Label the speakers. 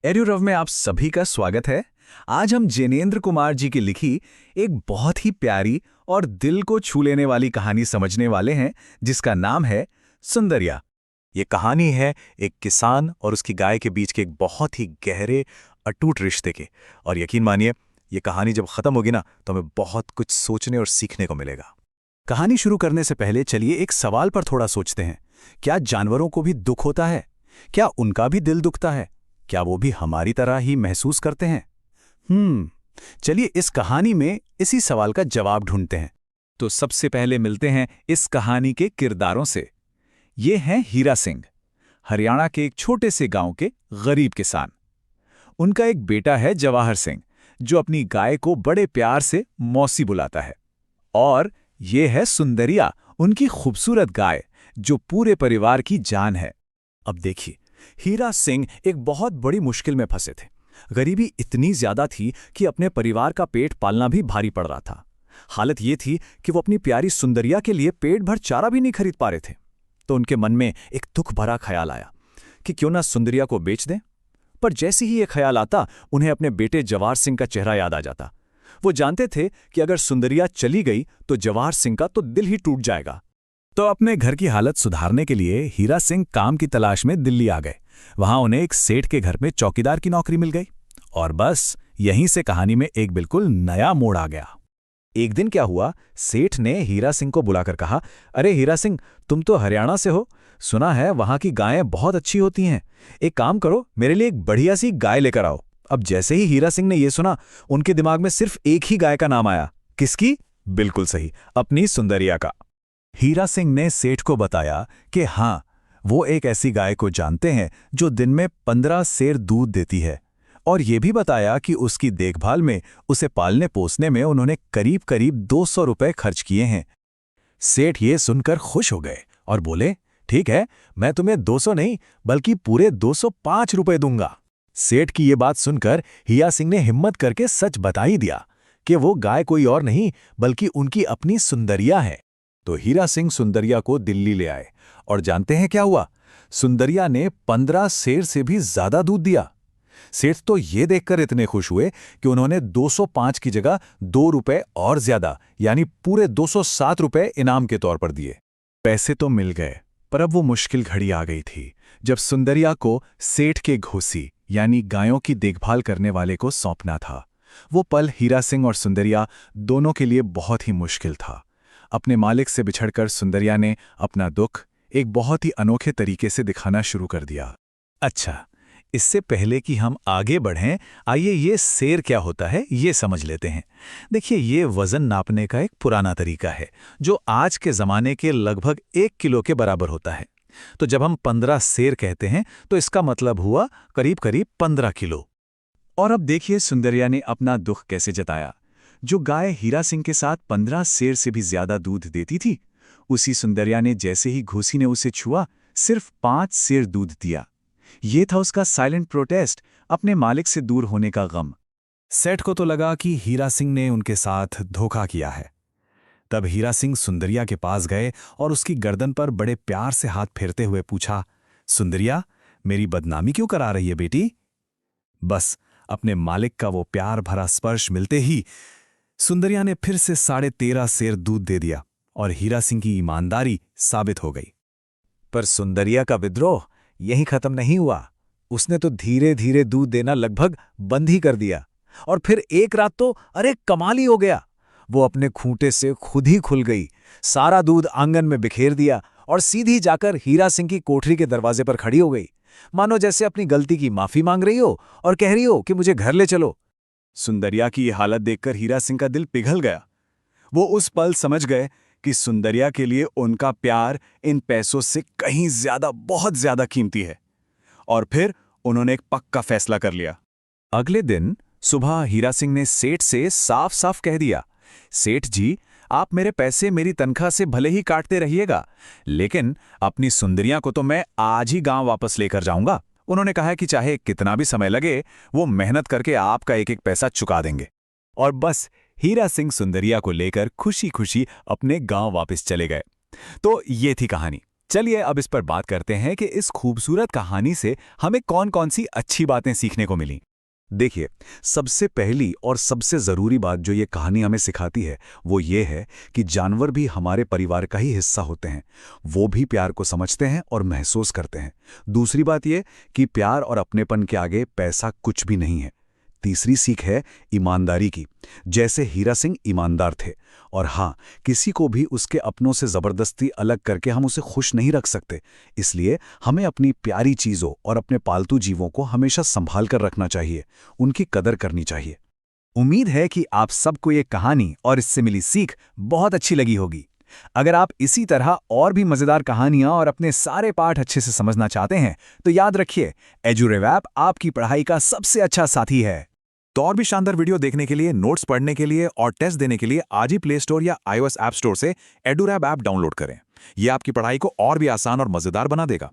Speaker 1: एड्यूरव में आप सभी का स्वागत है। आज हम जैनेन्द्र कुमार जी की लिखी एक बहुत ही प्यारी और दिल को छू लेने वाली कहानी समझने वाले हैं, जिसका नाम है सुंदरिया।
Speaker 2: ये कहानी है एक किसान और उसकी गाय के बीच के एक बहुत ही गहरे अटूट रिश्ते के। और यकीन मानिए, ये कहानी जब खत्म होगी ना, तो हमें बहुत कुछ सोचने और सीखने को मिलेगा।
Speaker 1: कहानी शुरू करने से पहले चलिए एक सवाल पर थोड़ा सोचते हैं। क्या जानवरों को भी दुख होता है? क्या उनका भी दिल दुखता है? क्या वो भी हमारी तरह ही महसूस करते हैं? चलिए इस कहानी में इसी सवाल का जवाब ढूंढते हैं। तो सबसे पहले मिलते हैं इस कहानी के किरदारों से। ये हैं हीरा सिंह, हरियाणा के एक छोटे से गांव के गरीब किसान। उनका एक बेटा है जवाहर सिंह, जो अपनी गाय को बड़े प्यार से मौसी बुलाता है। और ये है सुंदरिया, उनकी खूबसूरत गाय, जो पूरे परिवार की जान है। अब देखिए, हीरा सिंह एक बहुत बड़ी मुश्किल में फंसे थे। गरीबी इतनी ज्यादा थी कि अपने परिवार का पेट पालना भी भारी पड़ रहा था। हालत ये थी कि वो अपनी प्यारी सुंदरिया के लिए पेट भर चारा भी नहीं खरीद पा रहे थे। तो उनके मन में एक दुख भरा ख्याल आया कि क्यों ना सुंदरिया को बेच दें। पर जैसे ही ये ख्याल आता, उन्हें अपने बेटे जवाहर सिंह का चेहरा याद आ जाता। वो जानते थे कि अगर सुंदरिया चली गई तो जवाहर सिंह का तो दिल ही टूट जाएगा। तो अपने घर की हालत सुधारने के लिए हीरा सिंह काम की तलाश में दिल्ली आ गए। वहां उन्हें एक सेठ के घर में चौकीदार की नौकरी मिल गई। और बस यहीं से कहानी में एक बिल्कुल नया मोड़ आ गया। एक दिन क्या हुआ, सेठ ने हीरा सिंह को बुलाकर कहा, अरे हीरा सिंह, तुम तो हरियाणा से हो, सुना है वहां की गायें बहुत अच्छी होती हैं। एक काम करो, मेरे लिए एक बढ़िया सी गाय लेकर आओ। अब जैसे ही हीरा सिंह ने यह सुना, उनके दिमाग में सिर्फ एक ही गाय का नाम आया। किसकी? बिल्कुल सही, अपनी सुंदरिया का। हीरा सिंह ने सेठ को बताया कि हाँ, वो एक ऐसी गाय को जानते हैं जो दिन में 15 सेर दूध देती है। और ये भी बताया कि उसकी देखभाल में, उसे पालने पोसने में उन्होंने करीब करीब 200 रुपए खर्च किए हैं। सेठ ये सुनकर खुश हो गए और बोले, ठीक है, मैं तुम्हें 200 नहीं बल्कि पूरे 205 रुपए दूंगा। सेठ की ये बात सुनकर हीरा सिंह ने हिम्मत करके सच बता ही दिया कि वो गाय कोई और नहीं बल्कि उनकी अपनी सुंदरिया है। तो हीरा सिंह सुंदरिया को दिल्ली ले आए। और जानते हैं क्या हुआ? सुंदरिया ने 15 सेर से भी ज्यादा दूध दिया। सेठ तो ये देखकर इतने खुश हुए कि उन्होंने 205 की जगह 2 रुपए और ज्यादा, यानी पूरे 207 रुपए इनाम के तौर पर दिए। पैसे तो मिल गए, पर अब वो मुश्किल घड़ी आ गई थी जब सुंदरिया को सेठ के घोसी, यानी गायों की देखभाल करने वाले को सौंपना था। वो पल हीरा सिंह और सुंदरिया दोनों के लिए बहुत ही मुश्किल था। अपने मालिक से बिछड़कर सुंदरिया ने अपना दुख एक बहुत ही अनोखे तरीके से दिखाना शुरू कर दिया। अच्छा, इससे पहले कि हम आगे बढ़ें, आइए ये सेर क्या होता है ये समझ लेते हैं। देखिए, ये वजन नापने का एक पुराना तरीका है जो आज के ज़माने के लगभग 1 किलो के बराबर होता है। तो जब हम 15 सेर कहते हैं तो इसका मतलब हुआ करीब करीब 15 किलो। और अब देखिए सुंदरिया ने अपना दुख कैसे जताया। जो गाय हीरा सिंह के साथ 15 सेर से भी ज्यादा दूध देती थी, उसी सुंदरिया ने जैसे ही घोसी ने उसे छुआ, सिर्फ 5 सेर दूध दिया। ये था उसका साइलेंट प्रोटेस्ट, अपने मालिक से दूर होने का गम। सेठ को तो लगा कि हीरा सिंह ने उनके साथ धोखा किया है। तब हीरा सिंह सुंदरिया के पास गए और उसकी गर्दन पर बड़े प्यार से हाथ फेरते हुए पूछा, सुंदरिया, मेरी बदनामी क्यों करा रही है बेटी? बस अपने मालिक का वो प्यार भरा स्पर्श मिलते ही सुंदरिया ने फिर से 13.5 सेर दूध दे दिया और हीरा सिंह की ईमानदारी साबित हो गई। पर सुंदरिया का विद्रोह यहीं खत्म नहीं हुआ। उसने तो धीरे धीरे दूध देना लगभग बंद ही कर दिया। और फिर एक रात तो अरे कमाल ही हो गया। वो अपने खूंटे से खुद ही खुल गई, सारा दूध आंगन में बिखेर दिया और सीधी जाकर हीरा सिंह की कोठरी के दरवाजे पर खड़ी हो गई, मानो जैसे अपनी गलती की माफी मांग रही हो और कह रही हो कि मुझे घर ले चलो। सुंदरिया की ये हालत देखकर हीरा सिंह का दिल पिघल गया। वो उस पल समझ गए कि सुंदरिया के लिए उनका प्यार इन पैसों से कहीं ज्यादा, बहुत ज्यादा कीमती है। और फिर उन्होंने एक पक्का फैसला कर लिया। अगले दिन सुबह हीरा सिंह ने सेठ से साफ साफ कह दिया, सेठ जी, आप मेरे पैसे मेरी तनख्वाह से भले ही काटते रहिएगा, लेकिन अपनी सुंदरिया को तो मैं आज ही गांव वापस लेकर जाऊंगा। उन्होंने कहा कि चाहे कितना भी समय लगे, वो मेहनत करके आपका एक एक पैसा चुका देंगे। और बस हीरा सिंह सुंदरिया को लेकर खुशी खुशी अपने गांव वापस चले गए। तो ये थी कहानी। चलिए अब इस पर बात करते हैं कि इस खूबसूरत कहानी से हमें कौन-कौन सी अच्छी बातें सीखने को मिली। देखिए, सबसे पहली और सबसे ज़रूरी बात जो ये कहानी हमें सिखाती है, वो ये है कि जानवर भी हमारे परिवार का ही हिस्सा होते हैं। वो भी प्यार को समझते हैं और महसूस करते हैं। दूसरी बात ये कि प्यार और अपनेपन के आगे पैसा कुछ भी नहीं है। तीसरी सीख है ईमानदारी की, जैसे हीरा सिंह ईमानदार थे। और हाँ, किसी को भी उसके अपनों से ज़बरदस्ती अलग करके हम उसे खुश नहीं रख सकते। इसलिए हमें अपनी प्यारी चीज़ों और अपने पालतू जीवों को हमेशा संभाल कर रखना चाहिए, उनकी कदर करनी चाहिए। उम्मीद है कि आप सबको ये कहानी और इससे मिली सीख बहुत अच्छी लगी होगी। अगर आप इसी तरह और भी मज़ेदार कहानियां और अपने सारे पाठ अच्छे से समझना चाहते हैं, तो याद रखिए, एजुरेव ऐप आपकी पढ़ाई का सबसे अच्छा साथी है।
Speaker 2: तो और भी शानदार वीडियो देखने के लिए, नोट्स पढ़ने के लिए और टेस्ट देने के लिए आज ही प्ले स्टोर या iOS ऐप स्टोर से एडुरैब ऐप डाउनलोड करें। यह आपकी पढ़ाई को और भी आसान और मजेदार बना देगा।